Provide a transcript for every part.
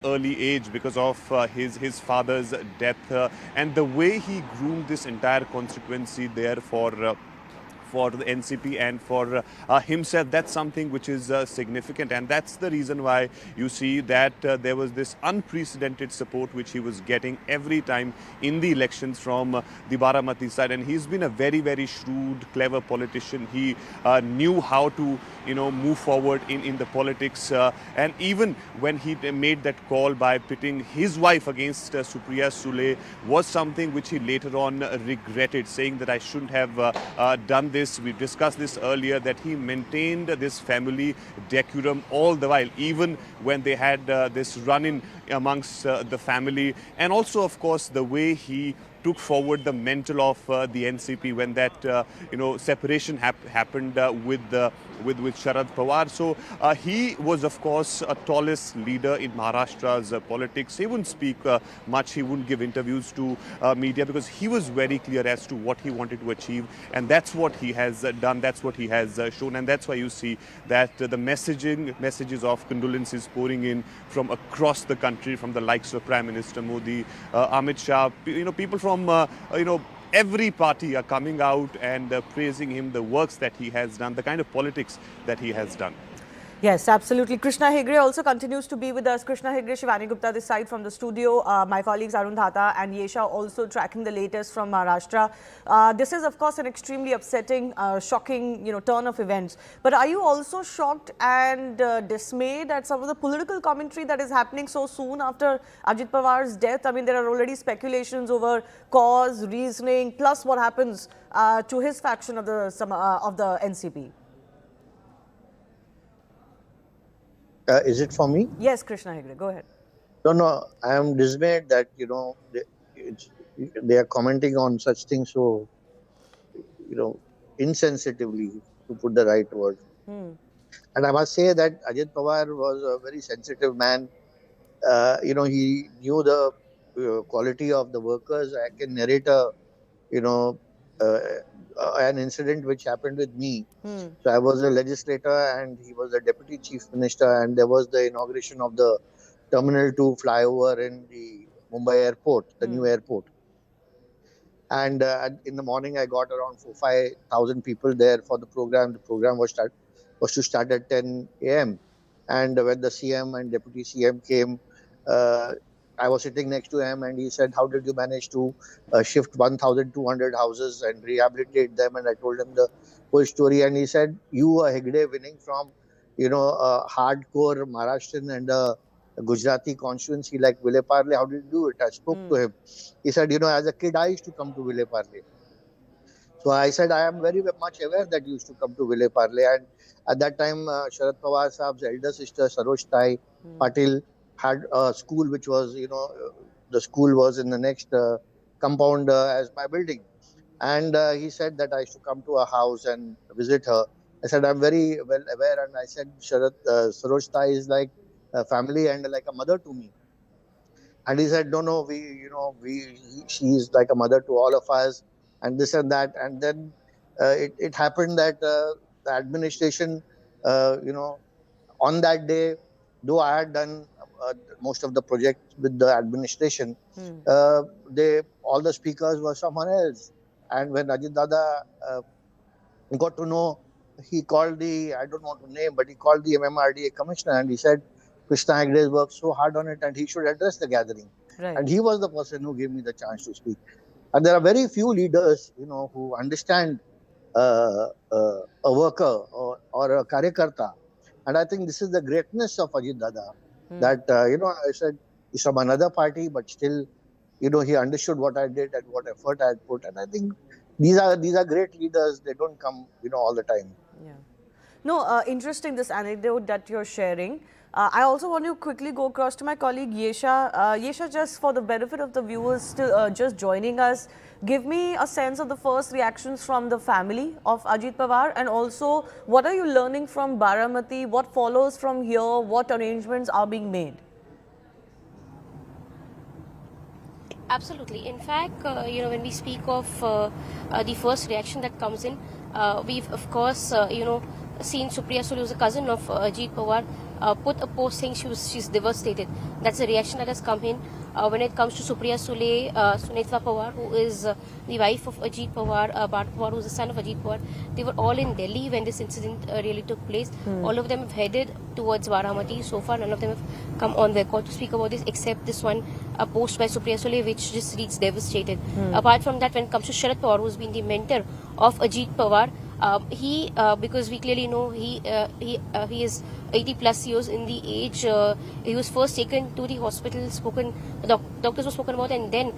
early age because of his father's death, and the way he groomed this entire constituency there for the NCP and for himself. That's something which is significant, and that's the reason why you see that there was this unprecedented support which he was getting every time in the elections from the Baramati side. And he's been a very, very shrewd, clever politician. He knew how to, move forward in the politics. And even when he made that call by pitting his wife against Supriya Sule, was something which he later on regretted, saying that I shouldn't have done this. We discussed this earlier, that he maintained this family decorum all the while, even when they had this run-in amongst the family. And also, of course, the way he took forward the mantle of the NCP when that separation happened with Sharad Pawar. So he was, of course, a tallest leader in Maharashtra's politics. He wouldn't speak much. He wouldn't give interviews to media because he was very clear as to what he wanted to achieve, and that's what he has done. That's what he has shown, and that's why you see that the messages of condolences pouring in from across the country, from the likes of Prime Minister Modi, Amit Shah. People from every party are coming out and praising him, the works that he has done, the kind of politics that he has done. Yes, absolutely. Krishna Hegde also continues to be with us. Krishna Hegde, Shivani Gupta this side from the studio. My colleagues Arun Dhata and Yesha also tracking the latest from Maharashtra. This is, of course, an extremely upsetting, shocking, turn of events. But are you also shocked and dismayed at some of the political commentary that is happening so soon after Ajit Pawar's death? I mean, there are already speculations over cause, reasoning, plus what happens to his faction of the NCP. Is it for me? Yes, Krishna Hegde, go ahead. No, I am dismayed that, they are commenting on such things so, insensitively, to put the right word. And I must say that Ajit Pawar was a very sensitive man. He knew the quality of the workers. I can narrate an incident which happened with me. So I was a legislator and he was the deputy chief minister, and there was the inauguration of the Terminal 2 flyover in the Mumbai airport, the new airport. And in the morning, I got around 4,000-5,000 people there for the program. The program was to start at 10 a.m. And when the CM and deputy CM came, I was sitting next to him and he said, how did you manage to shift 1,200 houses and rehabilitate them? And I told him the whole story. And he said, you are Hegde winning from, a hardcore Maharashtrian and a Gujarati constituency like Vile Parle. How did you do it? I spoke to him. He said, as a kid, I used to come to Vile Parle. So I said, I am very much aware that you used to come to Vile Parle. And at that time, Sharad Pawar Saab's elder sister, Saroj Patil, had a school which was, the school was in the next compound as my building. And he said that I used to come to her house and visit her. I said, I'm very well aware. And I said, Saroj Tai is like a family and like a mother to me. And he said, no, she is like a mother to all of us and this and that. And then it happened that the administration, on that day, though I had done most of the projects with the administration, all the speakers were someone else. And when Ajit Dada got to know, he called I don't want to name, but he called the MMRDA commissioner and he said, Krishna Hegde has worked so hard on it and he should address the gathering. Right. And he was the person who gave me the chance to speak. And there are very few leaders, who understand a worker or a karyakarta. And I think this is the greatness of Ajit Dada. That, I said, he's from another party, but still, he understood what I did and what effort I had put. And I think these are great leaders. They don't come, all the time. Yeah. No, interesting, this anecdote that you're sharing. I also want to quickly go across to my colleague Yesha. Yesha, just for the benefit of the viewers still just joining us, give me a sense of the first reactions from the family of Ajit Pawar, and also what are you learning from Baramati? What follows from here? What arrangements are being made? Absolutely. In fact, when we speak of the first reaction that comes in, we've of course, seen Supriya Sule, who's a cousin of Ajit Pawar, put a post saying she's devastated. That's the reaction that has come in. When it comes to Supriya Sule, Sunitva Pawar, who is the wife of Ajit Pawar, Bharat Pawar, who is the son of Ajit Pawar, they were all in Delhi when this incident really took place. All of them have headed towards Baramati. So far, none of them have come on record to speak about this, except this one post by Supriya Sule, which just reads devastated. Apart from that, when it comes to Sharad Pawar, who's been the mentor of Ajit Pawar, he because we clearly know he is 80 plus years in the age. He was first taken to the hospital, doctors were spoken about, and then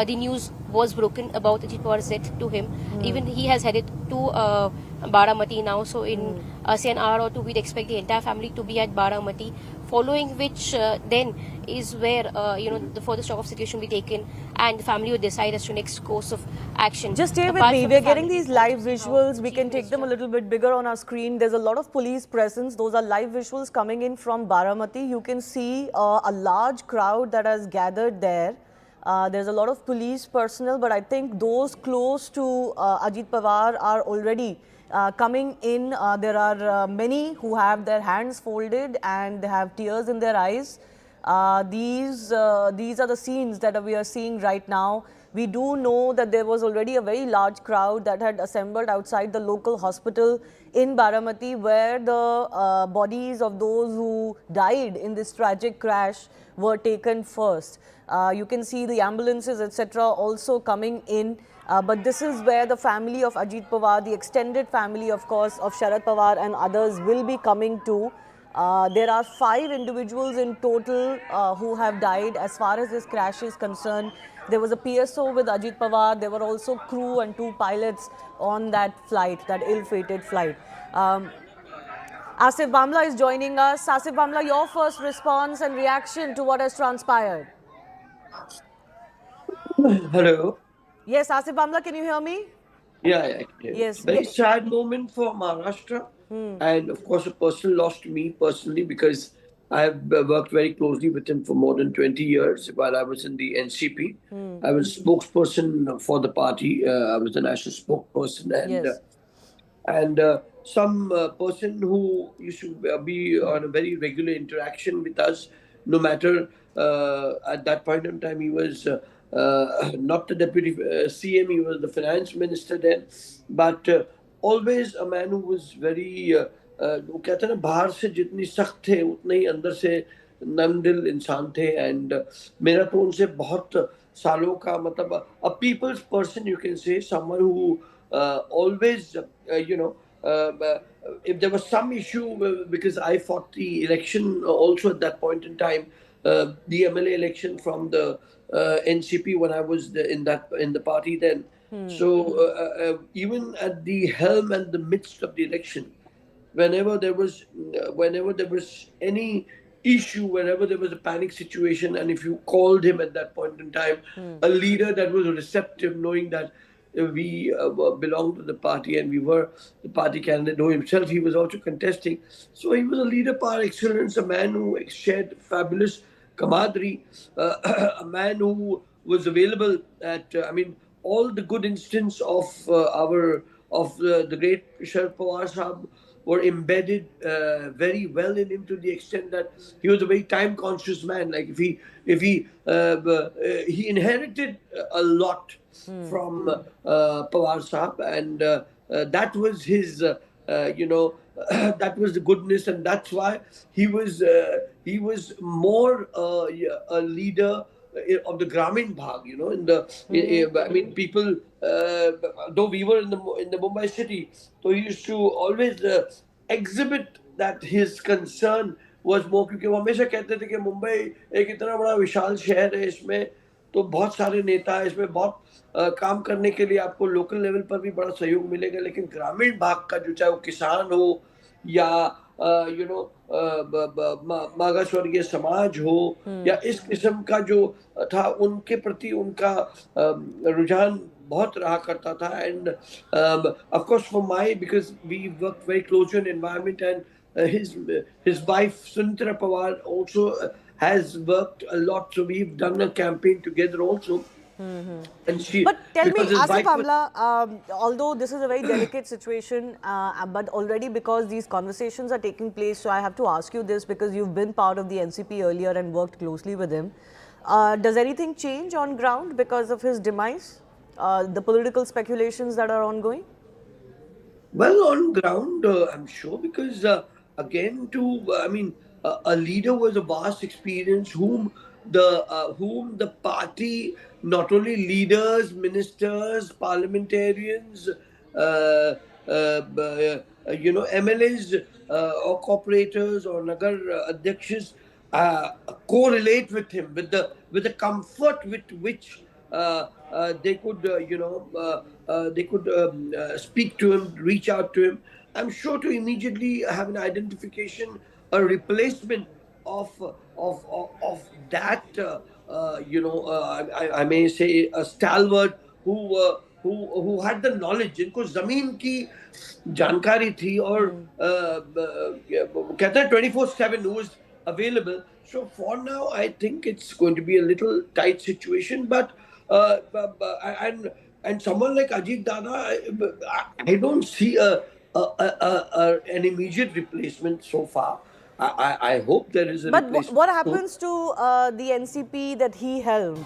the news was broken about Ajit Pawar's death to him. Even he has headed to Baramati now, so in say an hour or two we'd expect the entire family to be at Baramati, following which then is where the further stock of situation will be taken and the family will decide as to next course of action. Just stay with Apart me. from We're the getting family these reports live as to how visuals. We Chief can take them a Minister- little bit bigger on our screen. There's a lot of police presence. Those are live visuals coming in from Baramati. You can see a large crowd that has gathered there. There's a lot of police personnel, but I think those close to Ajit Pawar are already coming in. There are many who have their hands folded and they have tears in their eyes. These are the scenes that we are seeing right now. We do know that there was already a very large crowd that had assembled outside the local hospital in Baramati, where the bodies of those who died in this tragic crash were taken first. You can see the ambulances, etc., also coming in. But this is where the family of Ajit Pawar, the extended family, of course, of Sharad Pawar and others will be coming to. There are 5 individuals in total who have died as far as this crash is concerned. There was a PSO with Ajit Pawar. There were also crew and 2 pilots on that flight, that ill-fated flight. Asif Bamla is joining us. Asif Bamla, your first response and reaction to what has transpired. Hello. Yes, Asif Bamla, can you hear me? Yeah, yeah, yeah. It's Yes. a very sad moment for Maharashtra, and of course, a personal loss to me personally because I have worked very closely with him for more than 20 years while I was in the NCP. I was spokesperson for the party. I was the national spokesperson, Yes. and some person who used to be on a very regular interaction with us, no matter at that point in time he was not the deputy CM, he was the finance minister then, but always a man who was very वो कहते हैं ना बाहर से जितनी सख्त थे उतने ही अंदर से नम दिल इंसान थे एंड मेरा तो उनसे बहुत सालों का मतलब a people's person you can say, someone who always if there was some issue because I fought the election also at that point in time, the MLA election from the NCP when I was in the party then. So even at the helm and the midst of the election, whenever there was any issue, whenever there was a panic situation, and if you called him at that point in time, a leader that was receptive, knowing that we belonged to the party and we were the party candidate, though himself he was also contesting. So he was a leader par excellence, a man who shared fabulous camaraderie, a man who was available at, all the good instance of the great Sharad Pawar Sahab were embedded very well in him, to the extent that he was a very time conscious man. Like he inherited a lot from Pawar Sahab, and that was his that was the goodness, and that's why he was more a leader of the Gramin Bhag, in the people. Though we were in the Mumbai city, so he used to always exhibit that his concern was more, क्योंकि वो हमेशा कहते थे कि मुंबई एक इतना बड़ा विशाल शहर है, इसमें तो बहुत सारे नेता है, इसमें बहुत काम करने के लिए आपको लोकल लेवल पर भी बड़ा सहयोग मिलेगा, लेकिन ग्रामीण भाग का जो चाहे वो किसान हो या मागा स्वर्गीय समाज हो या इस किस्म का जो था, उनके प्रति उनका रुझान बहुत रहा करता था. And of course for because we worked very closely on environment, and his wife Sunitra Pawar also has worked a lot, so we've done a campaign together also. And she, But tell me, because his Asif wife was, Amla, although this is a very delicate situation, but already because these conversations are taking place, so I have to ask you this because you've been part of the NCP earlier and worked closely with him. Does anything change on ground because of his demise? The political speculations that are ongoing? well, on ground, I'm sure, because again, I mean, a leader was a vast experience, whom the party, not only leaders, ministers, parliamentarians, uh, MLAs or corporators or Nagar Adhyakshas correlate with him, with the comfort with which they could, they could speak to him, reach out to him. I'm sure to immediately have an identification, a replacement of that. I may say a stalwart who had the knowledge, जिनको जमीन की जानकारी थी और कहते हैं 24/7 who was available. So for now, I think it's going to be a little tight situation. But and someone like Ajit Dada, I don't see an immediate replacement so far. I hope there is a But replacement what soon. happens to the NCP that he helmed?